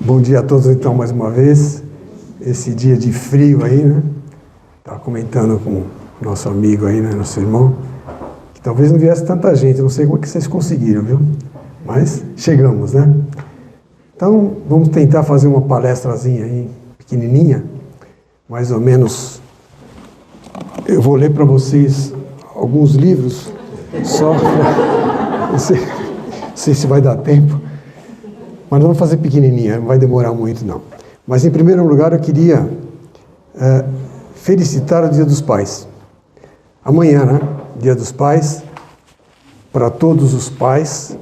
Bom dia a todos, então, mais uma vez. Esse dia de frio aí, né? Estava comentando com o nosso amigo aí, né? Nosso irmão, que talvez não viesse tanta gente. Não sei como é que vocês conseguiram, viu? Mas chegamos, né? Então, vamos tentar fazer uma palestrazinha aí, pequenininha. Mais ou menos, eu vou ler para vocês alguns livros, só para... Não sei se vai dar tempo. Mas vamos fazer pequenininha, não vai demorar muito não. Mas em primeiro lugar eu queria felicitar o Dia dos Pais. Amanhã, né? Dia dos Pais, para todos os pais.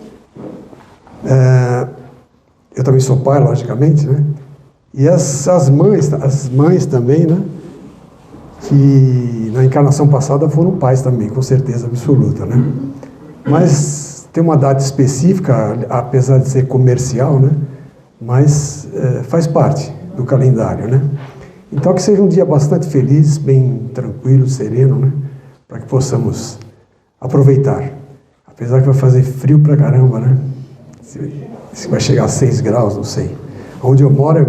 Eu também sou pai, logicamente, né? E as mães também, né? Que na encarnação passada foram pais também, com certeza absoluta, né? Mas tem uma data específica, apesar de ser comercial, né? Mas faz parte do calendário, né? Então que seja um dia bastante feliz, bem tranquilo, sereno, né? Para que possamos aproveitar. Apesar que vai fazer frio pra caramba, né? Se vai chegar a 6 graus, não sei. Onde eu moro é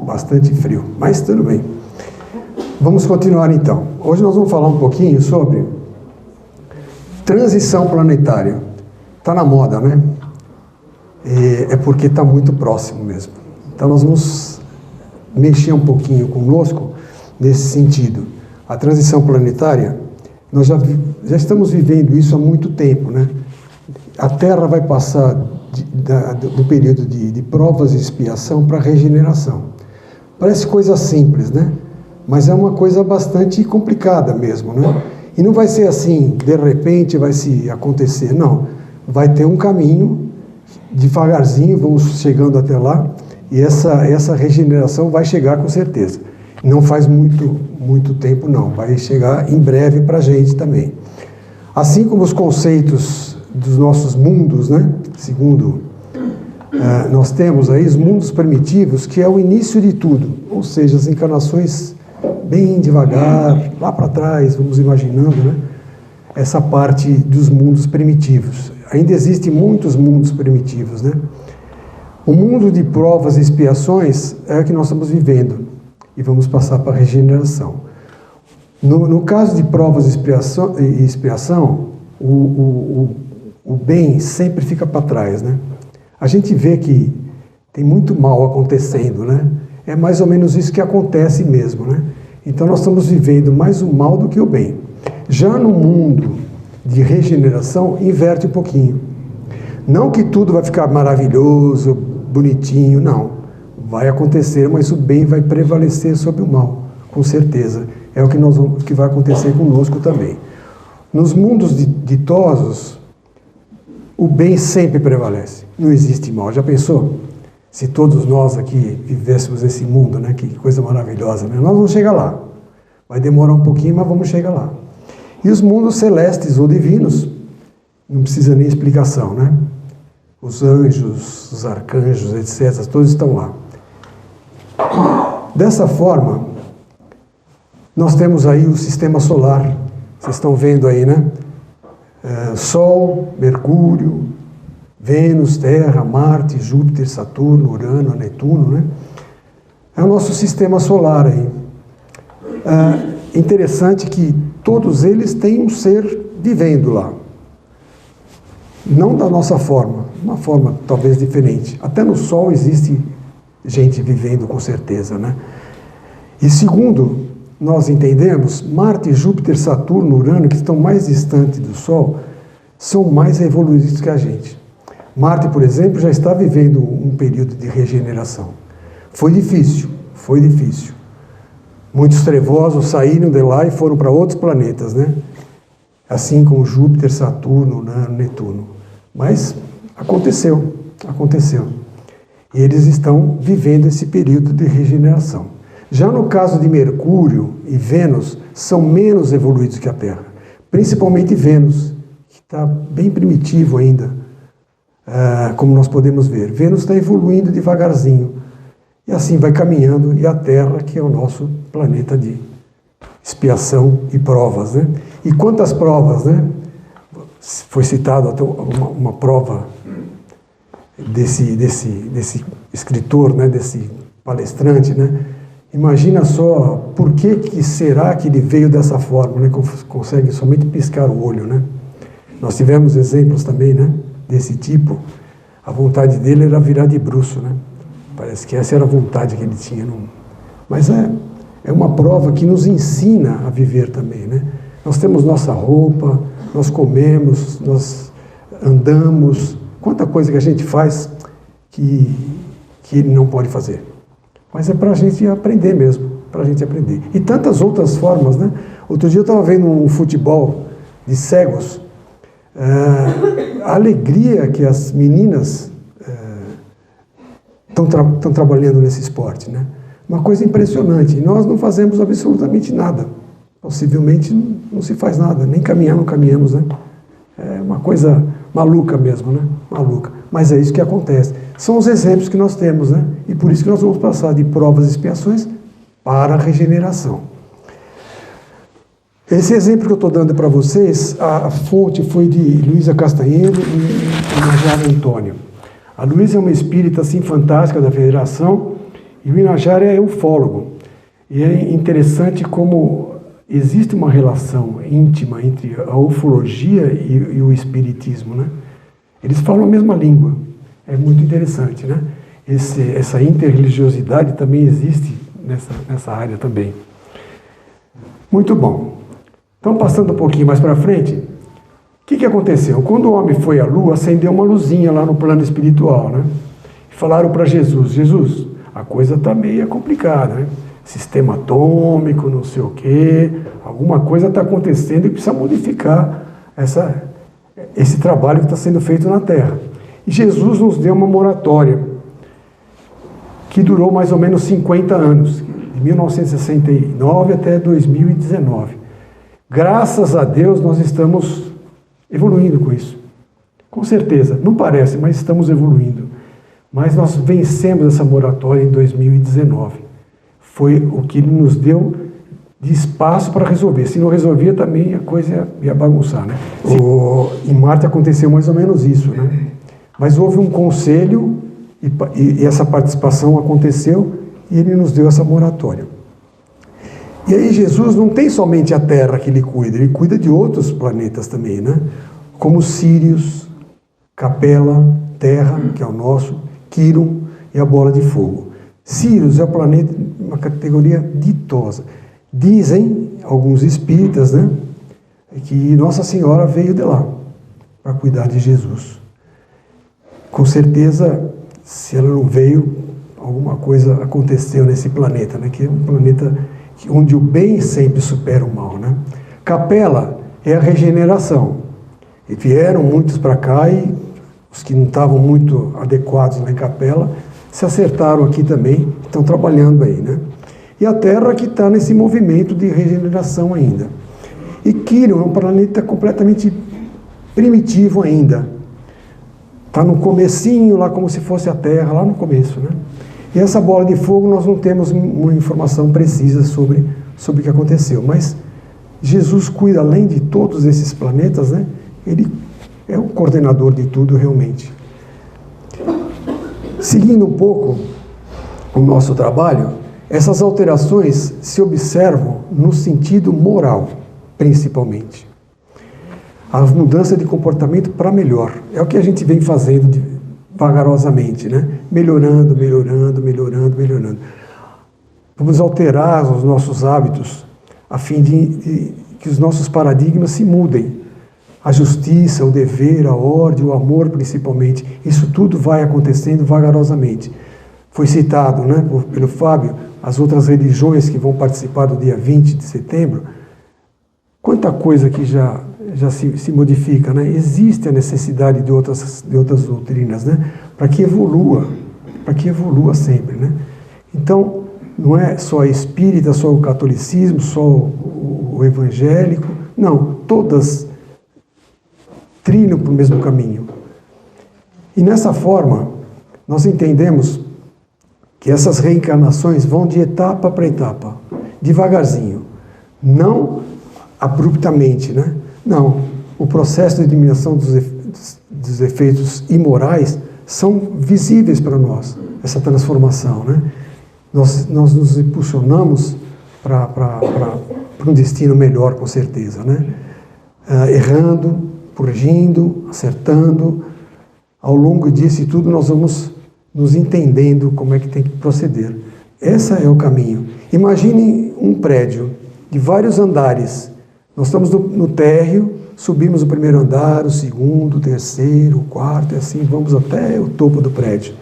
bastante frio, mas tudo bem. Vamos continuar então. Hoje nós vamos falar um pouquinho sobre transição planetária. Está na moda, né? É porque está muito próximo mesmo. Então nós vamos mexer um pouquinho conosco nesse sentido. A transição planetária, nós já estamos vivendo isso há muito tempo, né? A Terra vai passar do período de provas e expiação para regeneração. Parece coisa simples, né? Mas é uma coisa bastante complicada mesmo, né? E não vai ser assim, de repente vai se acontecer, não. Vai ter um caminho, devagarzinho, vamos chegando até lá, e essa regeneração vai chegar com certeza. Não faz muito tempo, não. Vai chegar em breve para a gente também. Assim como os conceitos dos nossos mundos, né? Segundo, nós temos aí os mundos primitivos, que é o início de tudo. Ou seja, as encarnações bem devagar, lá para trás, vamos imaginando, né? Essa parte dos mundos primitivos. Ainda existem muitos mundos primitivos, né? O mundo de provas e expiações é o que nós estamos vivendo e vamos passar para a regeneração. No caso de provas e expiação, o bem sempre fica para trás, né? A gente vê que tem muito mal acontecendo, né? É mais ou menos isso que acontece mesmo, né? Então nós estamos vivendo mais o mal do que o bem. Já no mundo de regeneração, inverte um pouquinho. Não que tudo vai ficar maravilhoso, bonitinho, não. Vai acontecer, mas o bem vai prevalecer sobre o mal, com certeza. É o que vai acontecer conosco também. Nos mundos ditosos, o bem sempre prevalece. Não existe mal. Já pensou? Se todos nós aqui vivêssemos esse mundo, né? Que coisa maravilhosa, né? Nós vamos chegar lá. Vai demorar um pouquinho, mas vamos chegar lá. E os mundos celestes ou divinos, não precisa nem explicação, né? Os anjos, os arcanjos, etc., todos estão lá. Dessa forma, nós temos aí o sistema solar. Vocês estão vendo aí, né? Sol, Mercúrio, Vênus, Terra, Marte, Júpiter, Saturno, Urano, Netuno, né? É o nosso sistema solar aí. Interessante que todos eles têm um ser vivendo lá. Não da nossa forma, uma forma talvez diferente. Até no Sol existe gente vivendo com certeza, né? E segundo nós entendemos, Marte, Júpiter, Saturno, Urano, que estão mais distantes do Sol, são mais evoluídos que a gente. Marte, por exemplo, já está vivendo um período de regeneração. Foi difícil. Muitos trevosos saíram de lá e foram para outros planetas, né? Assim como Júpiter, Saturno, Urano, Netuno. Mas aconteceu. E eles estão vivendo esse período de regeneração. Já no caso de Mercúrio e Vênus, são menos evoluídos que a Terra. Principalmente Vênus, que está bem primitivo ainda, como nós podemos ver. Vênus está evoluindo devagarzinho. E assim vai caminhando, e a Terra, que é o nosso planeta de expiação e provas, né? E quantas provas, né? Foi citado até uma prova desse escritor, né, desse palestrante, né? Imagina só por que será que ele veio dessa forma, né? Consegue somente piscar o olho, né? Nós tivemos exemplos também, né, desse tipo. A vontade dele era virar de bruço, né? Parece que essa era a vontade que ele tinha. Mas é uma prova que nos ensina a viver também, né? Nós temos nossa roupa, nós comemos, nós andamos. Quanta coisa que a gente faz que ele não pode fazer. Mas é para a gente aprender mesmo, para a gente aprender. E tantas outras formas, né? Outro dia eu estava vendo um futebol de cegos. A alegria que as meninas estão trabalhando nesse esporte, né? Uma coisa impressionante. E nós não fazemos absolutamente nada. Possivelmente não se faz nada, nem caminhar não caminhamos, né? É uma coisa maluca mesmo, né? Maluca. Mas é isso que acontece. São os exemplos que nós temos, né? E por isso que nós vamos passar de provas e expiações para a regeneração. Esse exemplo que eu estou dando para vocês, a fonte foi de Luísa Castanheiro e Inajara Antônio. A Luísa é uma espírita assim fantástica da Federação e o Inajara é ufólogo. E é interessante como existe uma relação íntima entre a ufologia e o espiritismo, né? Eles falam a mesma língua. É muito interessante, né? Essa interreligiosidade também existe nessa área também. Muito bom. Então, passando um pouquinho mais para frente, o que aconteceu? Quando o homem foi à Lua, acendeu uma luzinha lá no plano espiritual, né? E falaram para Jesus, a coisa está meio complicada, né? Sistema atômico, não sei o quê, alguma coisa está acontecendo e precisa modificar esse trabalho que está sendo feito na Terra. E Jesus nos deu uma moratória que durou mais ou menos 50 anos, de 1969 até 2019. Graças a Deus nós estamos evoluindo com isso. Com certeza, não parece, mas estamos evoluindo. Mas nós vencemos essa moratória em 2019. Foi o que ele nos deu de espaço para resolver. Se não resolvia também a coisa ia bagunçar, né? Em Marte aconteceu mais ou menos isso, né? Mas houve um conselho e essa participação aconteceu e ele nos deu essa moratória. E aí Jesus não tem somente a Terra que ele cuida de outros planetas também, né? Como Sírius, Capela, Terra, que é o nosso, Quirón e a Bola de Fogo. Sírius é o planeta, uma categoria ditosa. Dizem alguns espíritas, né, que Nossa Senhora veio de lá para cuidar de Jesus. Com certeza, se ela não veio, alguma coisa aconteceu nesse planeta, né, que é um planeta onde o bem sempre supera o mal, né? Capela é a regeneração. E vieram muitos para cá e os que não estavam muito adequados lá em Capela se acertaram aqui também, estão trabalhando aí, né? E a Terra que está nesse movimento de regeneração ainda. E Quirón é um planeta completamente primitivo ainda. Está no comecinho lá, como se fosse a Terra, lá no começo, né? E essa bola de fogo nós não temos uma informação precisa sobre o que aconteceu. Mas Jesus cuida, além de todos esses planetas, né? Ele é o coordenador de tudo realmente. Seguindo um pouco o nosso trabalho, essas alterações se observam no sentido moral, principalmente. A mudança de comportamento para melhor. É o que a gente vem fazendo vagarosamente, né? Melhorando. Vamos alterar os nossos hábitos a fim de que os nossos paradigmas se mudem. A justiça, o dever, a ordem, o amor principalmente. Isso tudo vai acontecendo vagarosamente. Foi citado, né, pelo Fábio, as outras religiões que vão participar do dia 20 de setembro. Quanta coisa que já se modifica, né? Existe a necessidade de outras doutrinas, né? Para que evolua sempre, né? Então, não é só a espírita, só o catolicismo, só o evangélico, não, todas trilham para o mesmo caminho. E nessa forma, nós entendemos que essas reencarnações vão de etapa para etapa, devagarzinho, não abruptamente, né? Não, o processo de eliminação dos efeitos imorais são visíveis para nós. essa transformação, né? Nós nos impulsionamos para um destino melhor, com certeza, né? Errando, corrigindo, acertando. Ao longo disso e tudo, nós vamos nos entendendo como é que tem que proceder. Esse é o caminho. Imagine um prédio de vários andares. Nós estamos no térreo, subimos o primeiro andar, o segundo, o terceiro, o quarto, e assim vamos até o topo do prédio.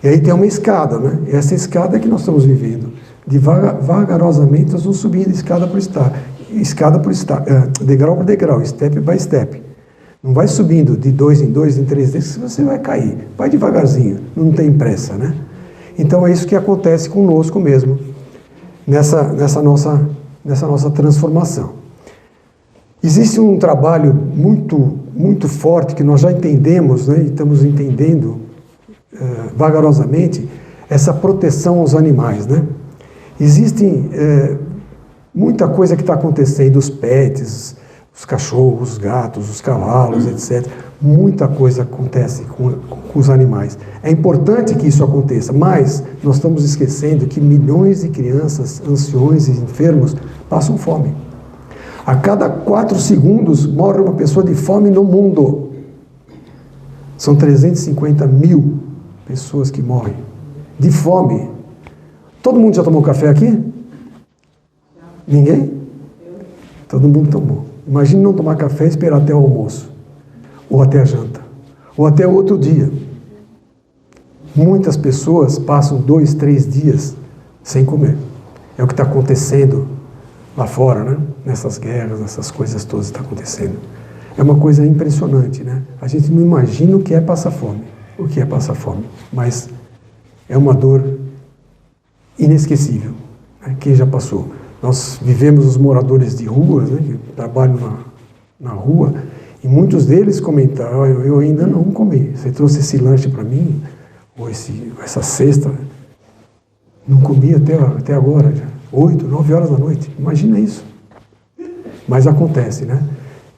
E aí tem uma escada, né? E essa escada é que nós estamos vivendo. Vagarosamente nós vamos subindo escada por degrau por degrau, step by step. Não vai subindo de 2 em 2, em 3 vezes, você vai cair. Vai devagarzinho, não tem pressa, né? Então é isso que acontece conosco mesmo, nessa nossa transformação. Existe um trabalho muito forte que nós já entendemos, né? E estamos entendendo vagarosamente, essa proteção aos animais, né? Existe muita coisa que está acontecendo, os pets, os cachorros, os gatos, os cavalos, etc. Muita coisa acontece com os animais. É importante que isso aconteça, mas nós estamos esquecendo que milhões de crianças, anciões e enfermos passam fome. A cada 4 segundos morre uma pessoa de fome no mundo. São 350 mil pessoas que morrem de fome. Todo mundo já tomou café aqui? Ninguém? Todo mundo tomou. Imagine não tomar café e esperar até o almoço, ou até a janta, ou até o outro dia. Muitas pessoas passam 2, 3 dias sem comer. É o que está acontecendo lá fora, né? Nessas guerras, nessas coisas todas que estão acontecendo. É uma coisa impressionante, né? A gente não imagina o que é passar fome, mas é uma dor inesquecível, né? Quem já passou. Nós vivemos os moradores de ruas, né, que trabalham na rua, e muitos deles comentaram: eu ainda não comi. Você trouxe esse lanche para mim, ou essa cesta, não comi até agora, já, 8, 9 horas da noite. Imagina isso. Mas acontece, né?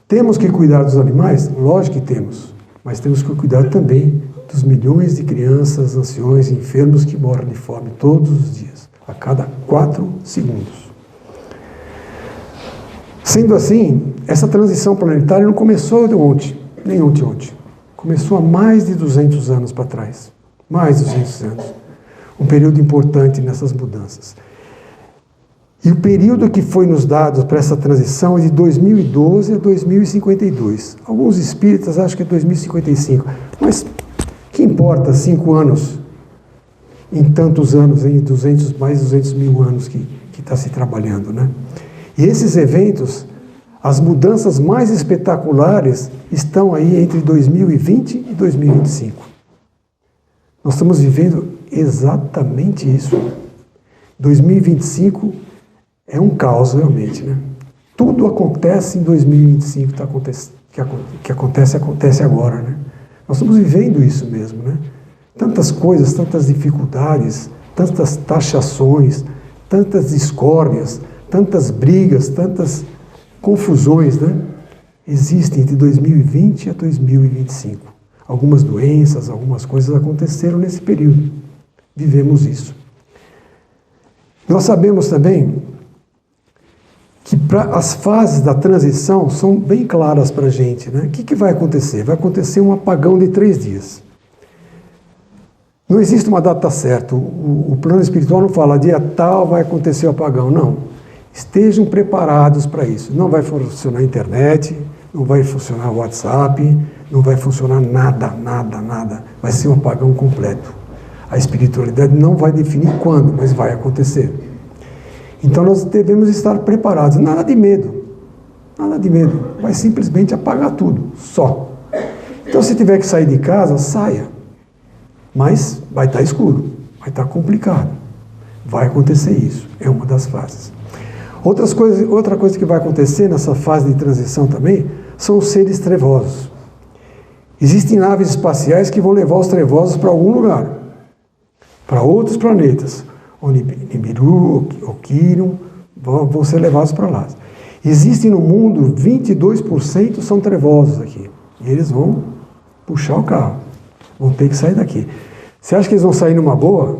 Temos que cuidar dos animais? Lógico que temos, mas temos que cuidar também dos milhões de crianças, anciões e enfermos que morrem de fome todos os dias, a cada 4 segundos. Sendo assim, essa transição planetária não começou de ontem, nem ontem. Começou há mais de 200 anos para trás. Mais de 200 anos. Um período importante nessas mudanças. E o período que foi nos dado para essa transição é de 2012 a 2052. Alguns espíritas acham que é 2055. Mas que importa 5 anos em tantos anos, em mais de 200 mil anos que está se trabalhando, né? E esses eventos, as mudanças mais espetaculares estão aí entre 2020 e 2025. Nós estamos vivendo exatamente isso. 2025 é um caos realmente, né? Tudo acontece em 2025, que acontece agora, né? Nós estamos vivendo isso mesmo, né? Tantas coisas, tantas dificuldades, tantas taxações, tantas discórdias, tantas brigas, tantas confusões, né? Existem entre 2020 a 2025. Algumas doenças, algumas coisas aconteceram nesse período. Vivemos isso. Nós sabemos também que as fases da transição são bem claras para a gente, né? O que vai acontecer? Vai acontecer um apagão de 3 dias. Não existe uma data certa. O plano espiritual não fala dia tal vai acontecer o apagão. Não. Estejam preparados para isso. Não vai funcionar a internet, não vai funcionar o WhatsApp, não vai funcionar nada. Vai ser um apagão completo. A espiritualidade não vai definir quando, mas vai acontecer. Então nós devemos estar preparados. Nada de medo. Vai simplesmente apagar tudo, só. Então se tiver que sair de casa, saia. Mas vai estar escuro, vai estar complicado. Vai acontecer isso. É uma das fases. Outra coisa que vai acontecer nessa fase de transição também são os seres trevosos. Existem naves espaciais que vão levar os trevosos para algum lugar, para outros planetas. O Nibiru, o Quirion, vão ser levados para lá. Existem no mundo 22% são trevosos aqui. E eles vão puxar o carro, vão ter que sair daqui. Você acha que eles vão sair numa boa?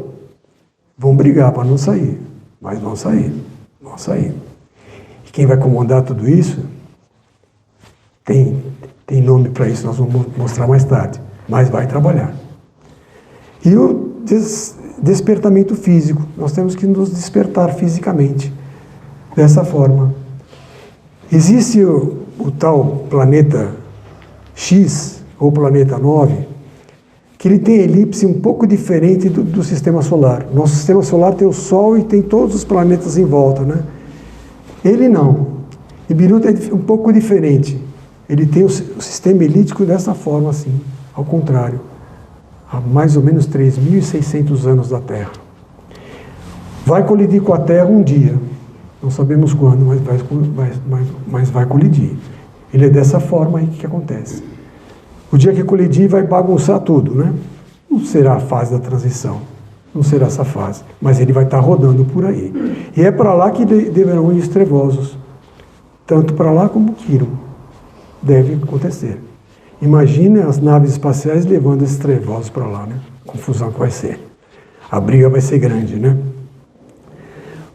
Vão brigar para não sair, mas vão sair. E quem vai comandar tudo isso, tem nome para isso, nós vamos mostrar mais tarde, mas vai trabalhar. E o despertamento físico, nós temos que nos despertar fisicamente, dessa forma. Existe o tal planeta X, ou planeta 9, que ele tem elipse um pouco diferente do sistema solar. Nosso sistema solar tem o Sol e tem todos os planetas em volta, né? Ele não. Nibiru é um pouco diferente. Ele tem o sistema elíptico dessa forma, assim, ao contrário. Há mais ou menos 3.600 anos da Terra. Vai colidir com a Terra um dia. Não sabemos quando, mas vai colidir. Ele é dessa forma aí que acontece. O dia que colidir vai bagunçar tudo, né? Não será a fase da transição. Não será essa fase. Mas ele vai estar rodando por aí. E é para lá que deverão ir os trevosos. Tanto para lá como Quirón. Deve acontecer. Imagine as naves espaciais levando esses trevosos para lá, né? Confusão que vai ser. A briga vai ser grande, né?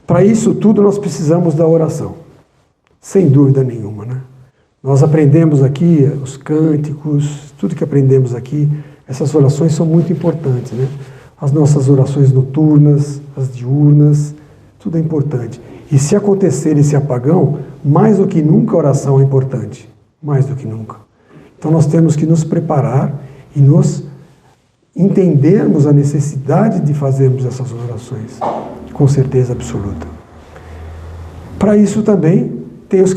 Para isso tudo nós precisamos da oração. Sem dúvida nenhuma, né? Nós aprendemos aqui os cânticos, tudo que aprendemos aqui, essas orações são muito importantes, né? As nossas orações noturnas, as diurnas, tudo é importante. E se acontecer esse apagão, mais do que nunca a oração é importante. Mais do que nunca. Então nós temos que nos preparar e nos entendermos a necessidade de fazermos essas orações, com certeza absoluta. Para isso também tem os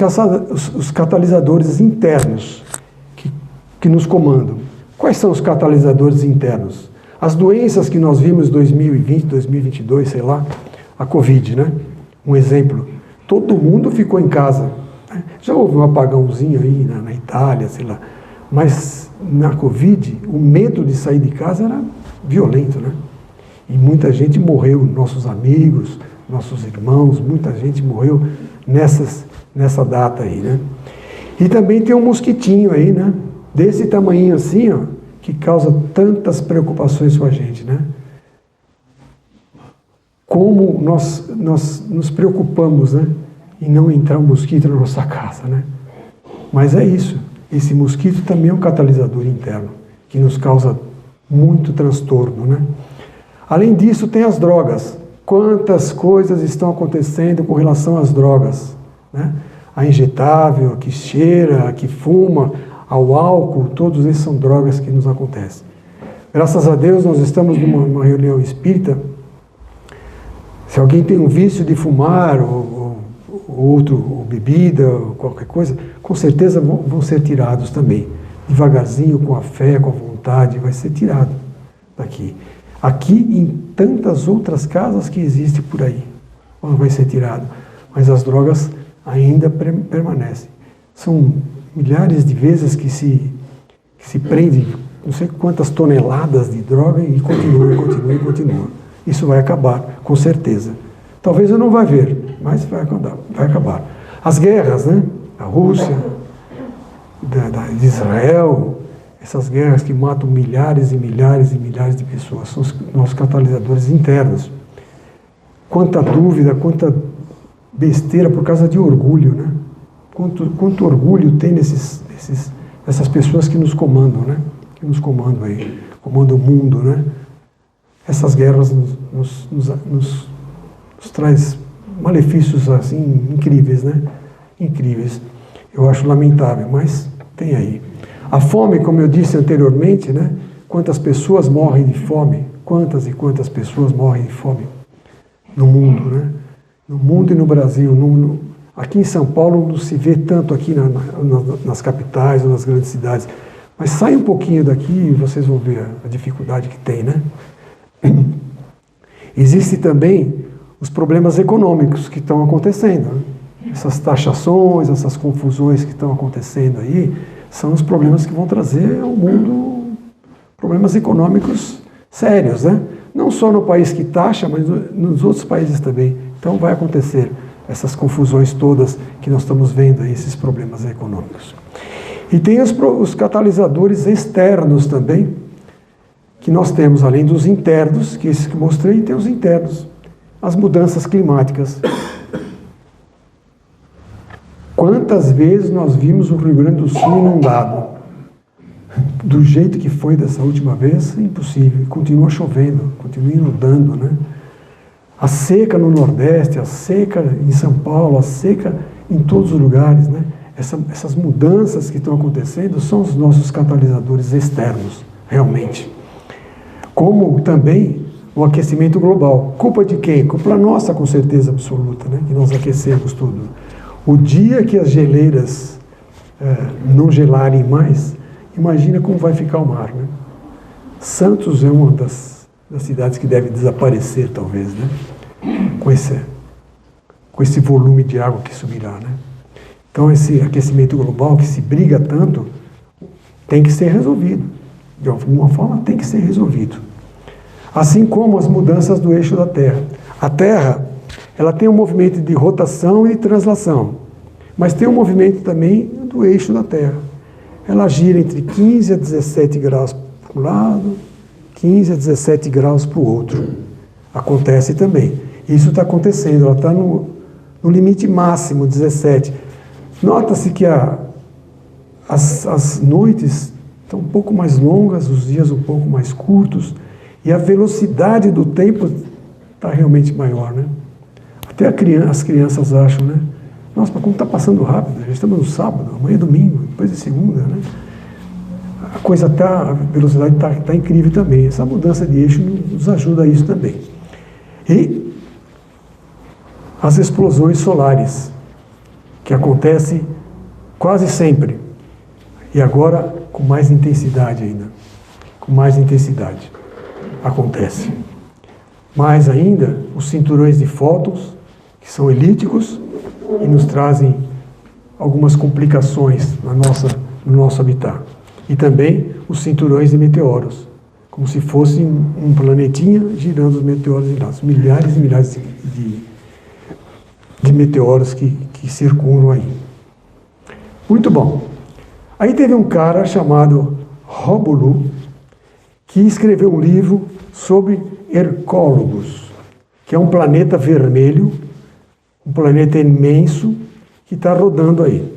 catalisadores internos que nos comandam. Quais são os catalisadores internos? As doenças que nós vimos em 2020, 2022, sei lá, a Covid, né? Um exemplo. Todo mundo ficou em casa. Já houve um apagãozinho aí na Itália, sei lá. Mas na Covid, o medo de sair de casa era violento, né? E muita gente morreu, nossos amigos, nossos irmãos, muita gente morreu nessa data aí, né? E também tem um mosquitinho aí, né? Desse tamanhinho assim, ó, que causa tantas preocupações com a gente, né? Como nós nos preocupamos, né? Em não entrar um mosquito na nossa casa, né? Mas é isso. Esse mosquito também é um catalisador interno, que nos causa muito transtorno, né? Além disso, tem as drogas. Quantas coisas estão acontecendo com relação às drogas, né? A injetável, a que cheira, a que fuma, ao álcool, todos esses são drogas que nos acontecem. Graças a Deus, nós estamos numa reunião espírita. Se alguém tem um vício de fumar, ou bebida, ou qualquer coisa, com certeza vão ser tirados também. Devagarzinho, com a fé, com a vontade, vai ser tirado daqui. Aqui e em tantas outras casas que existem por aí, vai ser tirado. Mas as drogas ainda permanecem. São milhares de vezes que se prende, não sei quantas toneladas de droga e continua. Isso vai acabar, com certeza. Talvez eu não vá ver, mas vai acabar. As guerras, né? A Rússia, de Israel, essas guerras que matam milhares e milhares e milhares de pessoas, são os nossos catalisadores internos. Quanta dúvida, quanta besteira por causa de orgulho, né? Quanto orgulho tem nessas pessoas que nos comandam, né? Que nos comandam aí, comandam o mundo, né? Essas guerras nos traz malefícios assim incríveis, né? Incríveis. Eu acho lamentável, mas tem aí. A fome, como eu disse anteriormente, né? Quantas pessoas morrem de fome? Quantas e quantas pessoas morrem de fome no mundo, né? No mundo e no Brasil. Aqui em São Paulo não se vê tanto aqui nas capitais ou nas grandes cidades. Mas sai um pouquinho daqui e vocês vão ver a dificuldade que tem, né? Existem também os problemas econômicos que estão acontecendo, né? Essas taxações, essas confusões que estão acontecendo aí, são os problemas que vão trazer ao mundo problemas econômicos sérios, né? Não só no país que taxa, mas nos outros países também. Então vai acontecer essas confusões todas que nós estamos vendo aí, esses problemas econômicos. E tem os catalisadores externos também, que nós temos, além dos internos, que esses que mostrei, tem os internos, as mudanças climáticas. Quantas vezes nós vimos o Rio Grande do Sul inundado? Do jeito que foi dessa última vez, é impossível. Continua chovendo, continua inundando, né? A seca no Nordeste, a seca em São Paulo, a seca em todos os lugares, né? Essas mudanças que estão acontecendo são os nossos catalisadores externos, realmente. Como também o aquecimento global. Culpa de quem? Culpa nossa, com certeza absoluta, né? Que nós aquecemos tudo. O dia que as geleiras não gelarem mais, imagina como vai ficar o mar, né? Santos é uma das cidades que deve desaparecer, talvez, né? Com esse volume de água que subirá, né? Então, esse aquecimento global que se briga tanto, tem que ser resolvido. De alguma forma, tem que ser resolvido. Assim como as mudanças do eixo da Terra. A Terra, ela tem um movimento de rotação e translação, mas tem um movimento também do eixo da Terra. Ela gira entre 15 a 17 graus para um lado, 15 a 17 graus para o outro. Acontece também. Isso está acontecendo, ela está no limite máximo, 17. Nota-se que as noites estão um pouco mais longas, os dias um pouco mais curtos, e a velocidade do tempo está realmente maior, né? Até as crianças acham, né? Nossa, mas como está passando rápido, já estamos no sábado, amanhã é domingo, depois é segunda, né? A velocidade está incrível também. Essa mudança de eixo nos ajuda a isso também. E as explosões solares, que acontecem quase sempre, e agora com mais intensidade ainda. Com mais intensidade acontece. Mais ainda, os cinturões de fótons, que são elípticos, e nos trazem algumas complicações no nosso habitat. E também os cinturões de meteoros, como se fosse um planetinha girando os meteoros em nós. Milhares e milhares de meteoros que circulam aí. Muito bom. Aí teve um cara chamado Rómulo, que escreveu um livro sobre Hercólogos, que é um planeta vermelho, um planeta imenso, que está rodando aí.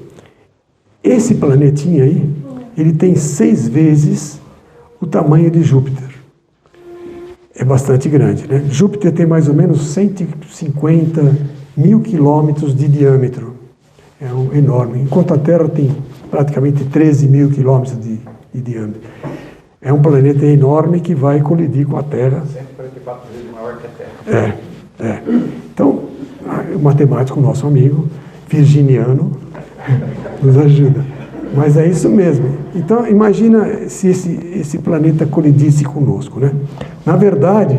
Esse planetinha aí, ele tem 6 vezes o tamanho de Júpiter. É bastante grande, né? Júpiter tem mais ou menos 150 mil quilômetros de diâmetro. É enorme. Enquanto a Terra tem praticamente 13 mil quilômetros de diâmetro. É um planeta enorme que vai colidir com a Terra. 144 vezes maior que a Terra. Então, o matemático, nosso amigo, virginiano, nos ajuda. Mas é isso mesmo. Então, imagina se esse planeta colidisse conosco, né? Na verdade,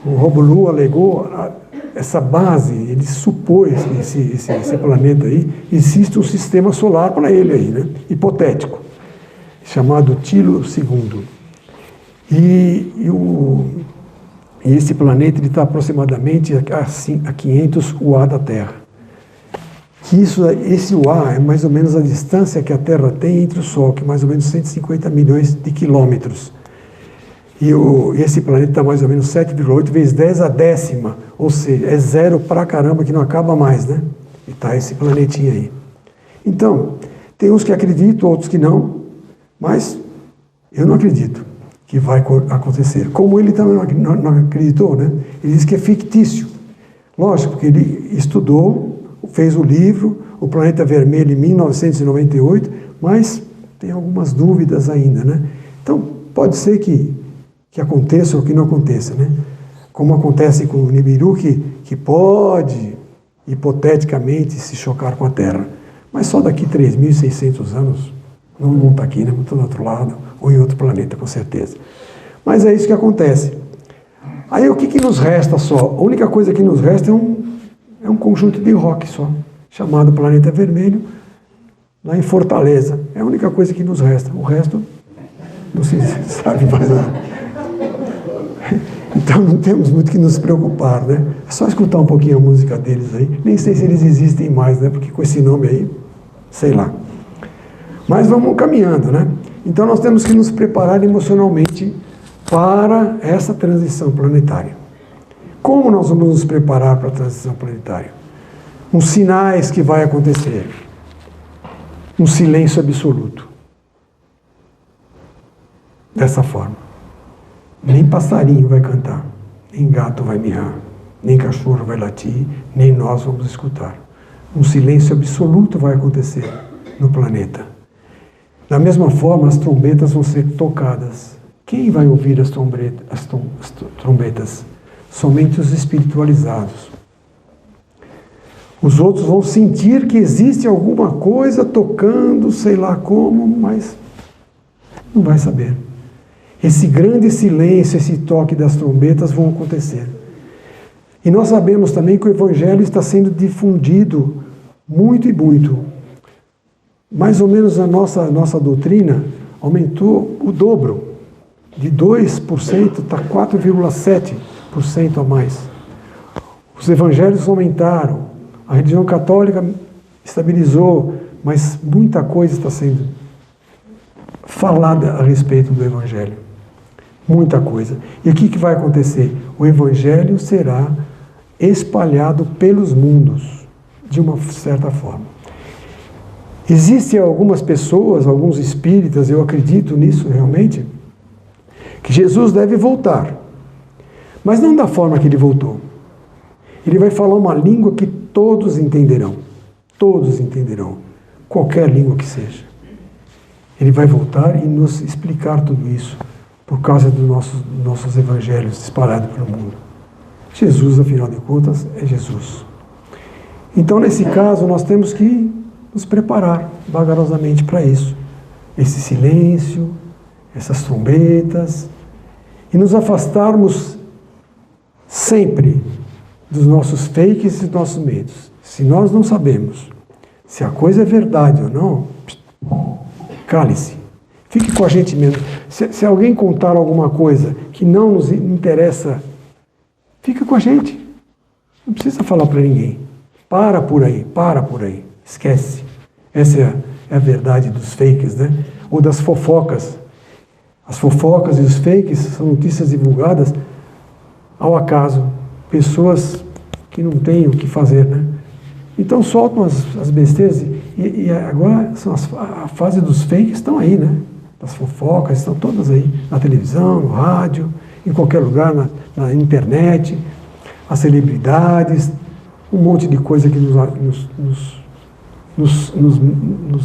o Rómulo alegou essa base, ele supôs que esse planeta aí, existe um sistema solar para ele aí, né? Hipotético, chamado Tilo II. E esse planeta está aproximadamente a 500 UA da Terra. Esse UA é mais ou menos a distância que a Terra tem entre o Sol, que é mais ou menos 150 milhões de quilômetros. E esse planeta está mais ou menos 7,8 vezes 10 a décima, ou seja, é zero pra caramba, que não acaba mais, né? E está esse planetinha aí. Então, tem uns que acreditam, outros que não, mas eu não acredito que vai acontecer. Como ele também não acreditou, né? Ele diz que é fictício. Lógico, porque ele estudou, fez o livro, O Planeta Vermelho, em 1998, mas tem algumas dúvidas ainda, né? Então, pode ser que aconteça ou que não aconteça, né? Como acontece com o Nibiru, que pode, hipoteticamente, se chocar com a Terra. Mas só daqui 3.600 anos, não está aqui, né? Está do outro lado, ou em outro planeta, com certeza. Mas é isso que acontece. Aí o que nos resta só? A única coisa que nos resta é um conjunto de rock só, chamado Planeta Vermelho, lá em Fortaleza. É a única coisa que nos resta. O resto não se sabe mais nada. Então não temos muito que nos preocupar, né? É só escutar um pouquinho a música deles aí. Nem sei se eles existem mais, né? Porque com esse nome aí, sei lá. Mas vamos caminhando, né? Então nós temos que nos preparar emocionalmente para essa transição planetária. Como nós vamos nos preparar para a transição planetária? Uns sinais que vai acontecer. Um silêncio absoluto. Dessa forma. Nem passarinho vai cantar, nem gato vai miar, nem cachorro vai latir, nem nós vamos escutar. Um silêncio absoluto vai acontecer no planeta. Da mesma forma, as trombetas vão ser tocadas. Quem vai ouvir as trombetas? Somente os espiritualizados. Os outros vão sentir que existe alguma coisa tocando, sei lá como, mas não vai saber. Esse grande silêncio, esse toque das trombetas vão acontecer. E nós sabemos também que o Evangelho está sendo difundido muito e muito. Mais ou menos a nossa doutrina aumentou o dobro. De 2% está 4,7% a mais. Os evangelhos aumentaram. A religião católica estabilizou, mas muita coisa está sendo falada a respeito do Evangelho. Muita coisa. E o que vai acontecer? O Evangelho será espalhado pelos mundos, de uma certa forma. Existem algumas pessoas, alguns espíritas, eu acredito nisso realmente, que Jesus deve voltar. Mas não da forma que ele voltou. Ele vai falar uma língua que todos entenderão. Todos entenderão. Qualquer língua que seja. Ele vai voltar e nos explicar tudo isso por causa dos nossos evangelhos espalhados pelo mundo. Jesus, afinal de contas, é Jesus. Então, nesse caso, nós temos que nos preparar vagarosamente para isso. Esse silêncio, essas trombetas, e nos afastarmos sempre dos nossos fakes e dos nossos medos. Se nós não sabemos se a coisa é verdade ou não, cale-se. Fique com a gente mesmo. Se alguém contar alguma coisa que não nos interessa, fica com a gente. Não precisa falar para ninguém. Para por aí. Esquece. Essa é a verdade dos fakes, né? Ou das fofocas. As fofocas e os fakes são notícias divulgadas ao acaso. Pessoas que não têm o que fazer, né? Então soltam as besteiras e agora a fase dos fakes estão aí, né? As fofocas estão todas aí, na televisão, no rádio, em qualquer lugar, na internet, as celebridades, um monte de coisa que nos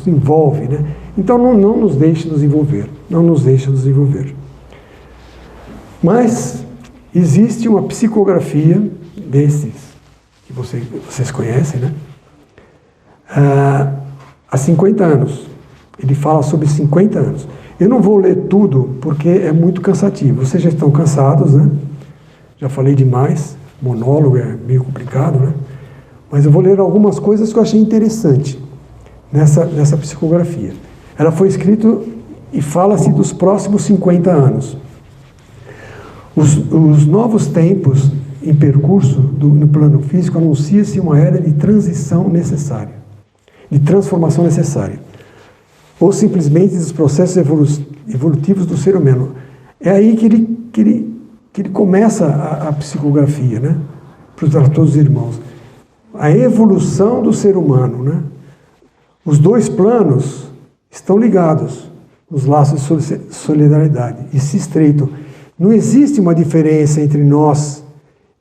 envolve, né? Então não nos deixe nos envolver, não nos deixe nos envolver. Mas existe uma psicografia desses que vocês conhecem, né? Há 50 anos. Ele fala sobre 50 anos. Eu não vou ler tudo porque é muito cansativo. Vocês já estão cansados, né? Já falei demais. Monólogo é meio complicado, né? Mas eu vou ler algumas coisas que eu achei interessante nessa psicografia. Ela foi escrita e fala-se dos próximos 50 anos. Os novos tempos em percurso no plano físico anuncia-se uma era de transição necessária, de transformação necessária, ou simplesmente dos processos evolutivos do ser humano. É aí que ele começa a psicografia, né? Para todos os irmãos. A evolução do ser humano, né? Os dois planos estão ligados nos laços de solidariedade e se estreitam. Não existe uma diferença entre nós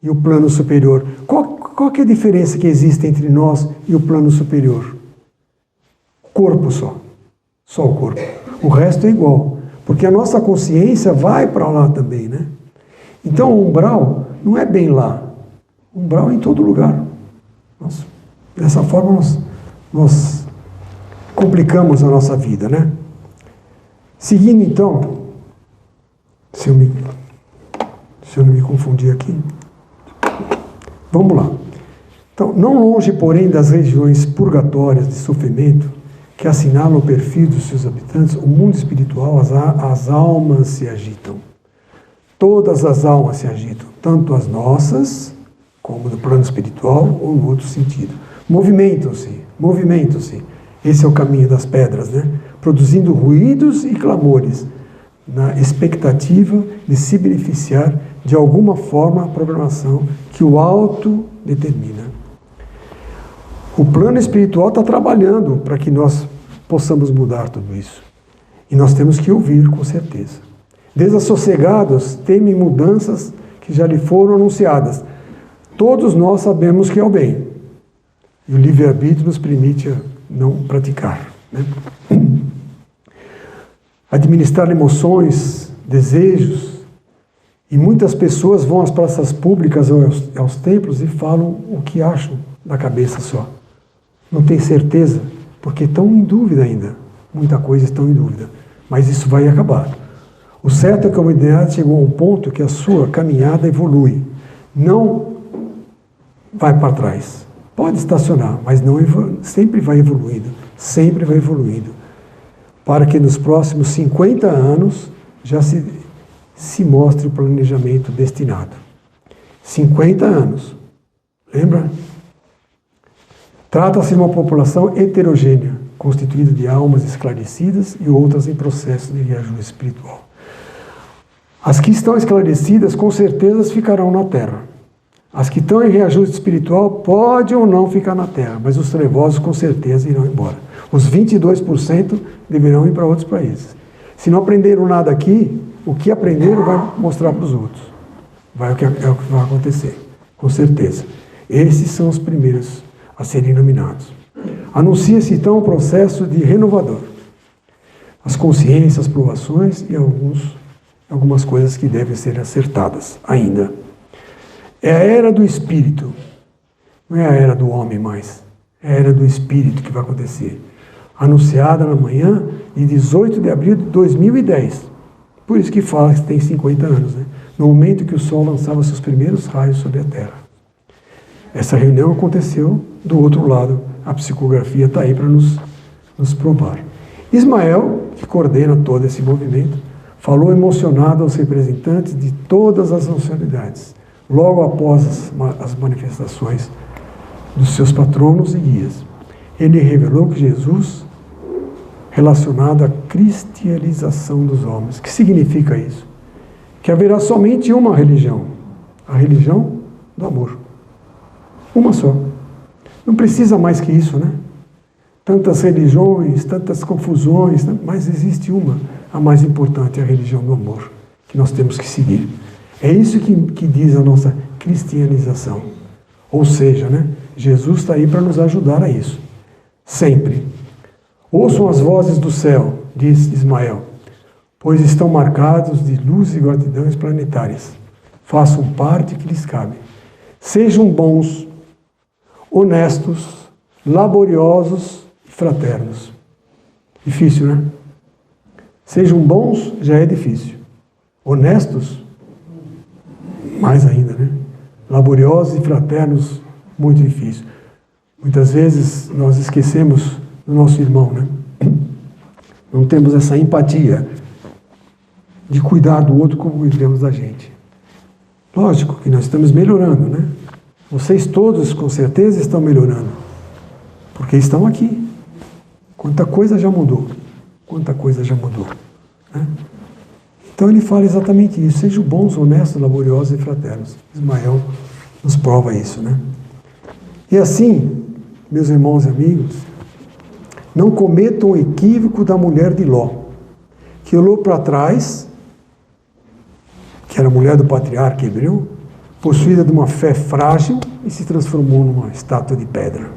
e o plano superior. Qual que é a diferença que existe entre nós e o plano superior? O corpo só. Só o corpo. O resto é igual. Porque a nossa consciência vai para lá também, né? Então o umbral não é bem lá. O umbral é em todo lugar. Dessa forma nós complicamos a nossa vida, né? Seguindo então, se eu não me confundir aqui, vamos lá. Então, não longe, porém, das regiões purgatórias de sofrimento que assinalam o perfil dos seus habitantes, o mundo espiritual, as almas se agitam. Todas as almas se agitam, tanto as nossas, como no plano espiritual, ou no outro sentido. Movimentam-se. Esse é o caminho das pedras, né? Produzindo ruídos e clamores. na expectativa de se beneficiar de alguma forma a programação que o alto determina. O plano espiritual está trabalhando para que nós possamos mudar tudo isso. E nós temos que ouvir, com certeza. Desassossegados temem mudanças que já lhe foram anunciadas. Todos nós sabemos que é o bem. E o livre-arbítrio nos permite não praticar, né? Administrar emoções, desejos. E muitas pessoas vão às praças públicas ou aos templos e falam o que acham da cabeça só. Não tem certeza, porque estão em dúvida ainda. Muita coisa estão em dúvida. Mas isso vai acabar. O certo é que a humanidade chegou a um ponto que a sua caminhada evolui. Não vai para trás. Pode estacionar, mas não sempre vai evoluindo. Sempre vai evoluindo. Para que nos próximos 50 anos já se mostre o planejamento destinado. 50 anos. Lembra? Trata-se de uma população heterogênea, constituída de almas esclarecidas e outras em processo de reajuste espiritual. As que estão esclarecidas, com certeza, ficarão na Terra. As que estão em reajuste espiritual podem ou não ficar na Terra, mas os trevosos, com certeza, irão embora. Os 22% deverão ir para outros países. Se não aprenderam nada aqui, o que aprenderam vai mostrar para os outros. É o que vai acontecer, com certeza. Esses são os primeiros a serem iluminados. Anuncia-se então um processo de renovador. As consciências, as provações e algumas coisas que devem ser acertadas ainda. É a era do Espírito, não é a era do homem mais, é a era do Espírito que vai acontecer. Anunciada na manhã de 18 de abril de 2010. Por isso que fala que tem 50 anos, né? No momento que o Sol lançava seus primeiros raios sobre a Terra. Essa reunião aconteceu do outro lado. A psicografia está aí para nos provar. Ismael, que coordena todo esse movimento, falou emocionado aos representantes de todas as nacionalidades, logo após as manifestações dos seus patronos e guias. Ele revelou que Jesus, relacionado à cristianização dos homens. O que significa isso? Que haverá somente uma religião, a religião do amor. Uma só. Não precisa mais que isso, né? Tantas religiões, tantas confusões, mas existe uma, a mais importante, a religião do amor, que nós temos que seguir. É isso que diz a nossa cristianização. Ou seja, né? Jesus está aí para nos ajudar a isso. Sempre. Ouçam as vozes do céu, diz Ismael, pois estão marcados de luz e gratidões planetárias. Façam parte que lhes cabe. Sejam bons, honestos, laboriosos e fraternos. Difícil, né? Sejam bons, já é difícil. Honestos, mais ainda, né? Laboriosos e fraternos, muito difícil. Muitas vezes nós esquecemos do nosso irmão, né? Não temos essa empatia de cuidar do outro como cuidamos da gente. Lógico que nós estamos melhorando, né? Vocês todos, com certeza, estão melhorando. Porque estão aqui. Quanta coisa já mudou. Quanta coisa já mudou. Né? Então ele fala exatamente isso. Sejam bons, honestos, laboriosos e fraternos. Ismael nos prova isso, né? E assim, meus irmãos e amigos, não cometam o equívoco da mulher de Ló, que olhou para trás, que era a mulher do patriarca hebreu, possuída de uma fé frágil e se transformou numa estátua de pedra.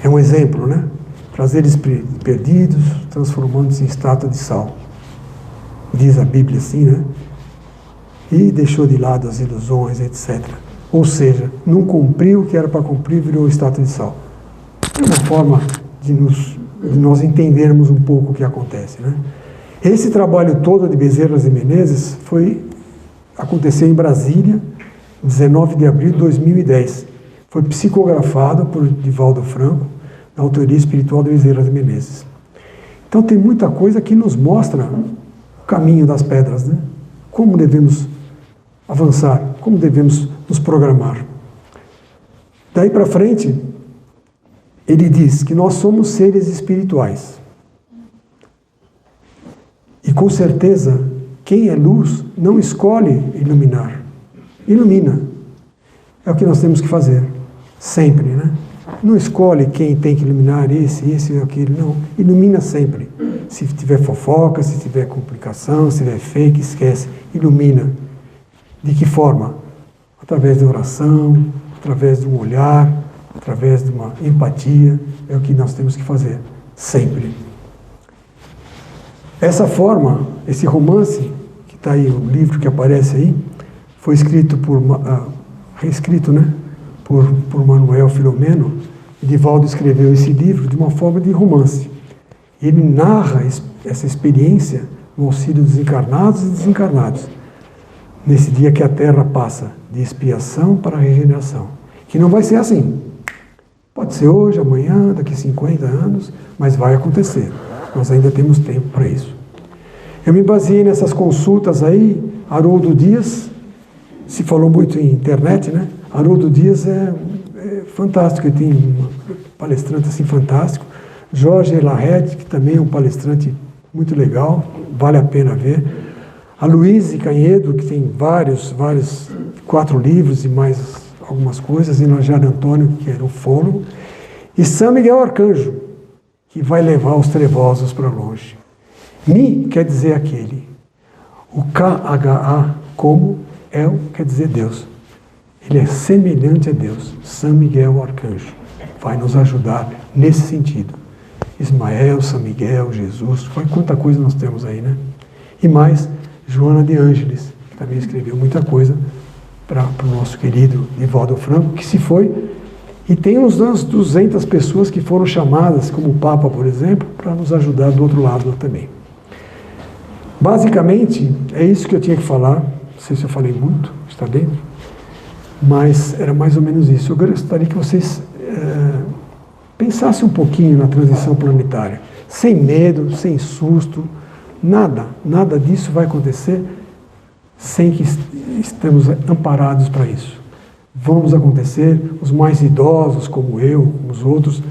É um exemplo, né? Prazeres perdidos, transformando-se em estátua de sal. Diz a Bíblia assim, né? E deixou de lado as ilusões, etc. Ou seja, não cumpriu o que era para cumprir, virou estátua de sal. É uma forma de nós entendermos um pouco o que acontece, né? Esse trabalho todo de Bezerra de Menezes aconteceu em Brasília, 19 de abril de 2010. Foi psicografado por Divaldo Franco, na autoria espiritual de Bezerra de Menezes. Então tem muita coisa que nos mostra o caminho das pedras, né? Como devemos avançar, como devemos nos programar. Daí para frente, ele diz que nós somos seres espirituais. E com certeza, quem é luz não escolhe iluminar. Ilumina. É o que nós temos que fazer. Sempre, né? Não escolhe quem tem que iluminar, esse ou aquele. Não. Ilumina sempre. Se tiver fofoca, se tiver complicação, se tiver fake, esquece. Ilumina. De que forma? Através da oração, através de um olhar, através de uma empatia. É o que nós temos que fazer. Sempre. Essa forma, esse romance, que está aí, o livro que aparece aí, foi escrito reescrito, né? Por Manuel Filomeno. Divaldo escreveu esse livro de uma forma de romance. Ele narra essa experiência no auxílio dos encarnados e desencarnados, nesse dia que a Terra passa de expiação para a regeneração. Que não vai ser assim. Pode ser hoje, amanhã, daqui a 50 anos, mas vai acontecer. Nós ainda temos tempo para isso. Eu me baseei nessas consultas aí. Haroldo Dias, se falou muito em internet, né? Haroldo Dias é fantástico, ele tem um palestrante assim fantástico. Jorge Larrede, que também é um palestrante muito legal, vale a pena ver. A Luíse Canhedo, que tem vários, 4 livros e mais algumas coisas. E Nojara Antônio, que era ufólogo. E São Miguel Arcanjo, que vai levar os trevosos para longe. Mi quer dizer aquele. O KHA, como, El quer dizer Deus. Ele é semelhante a Deus. São Miguel Arcanjo vai nos ajudar nesse sentido. Ismael, São Miguel, Jesus, olha quanta coisa nós temos aí, né? E mais, Joana de Ângeles, que também escreveu muita coisa para o nosso querido Divaldo Franco, que se foi. E tem umas 200 pessoas que foram chamadas, como o Papa, por exemplo, para nos ajudar do outro lado também. Basicamente, é isso que eu tinha que falar. Não sei se eu falei muito, está dentro. Mas era mais ou menos isso. Eu gostaria que vocês pensassem um pouquinho na transição planetária. Sem medo, sem susto, nada disso vai acontecer sem que estemos amparados para isso. Vamos acontecer, os mais idosos, como eu, como os outros,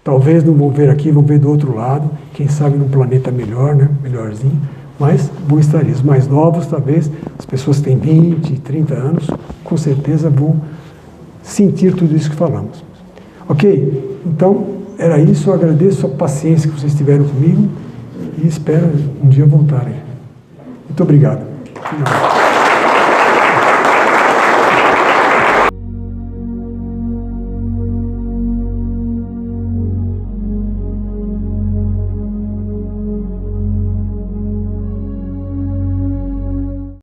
talvez não vão ver aqui, vão ver do outro lado, quem sabe num planeta melhor, né? Melhorzinho. Mas vão estar ali. Os mais novos, talvez, as pessoas que têm 20, 30 anos, com certeza vão sentir tudo isso que falamos. Ok? Então, era isso. Eu agradeço a paciência que vocês tiveram comigo e espero um dia voltarem. Muito obrigado.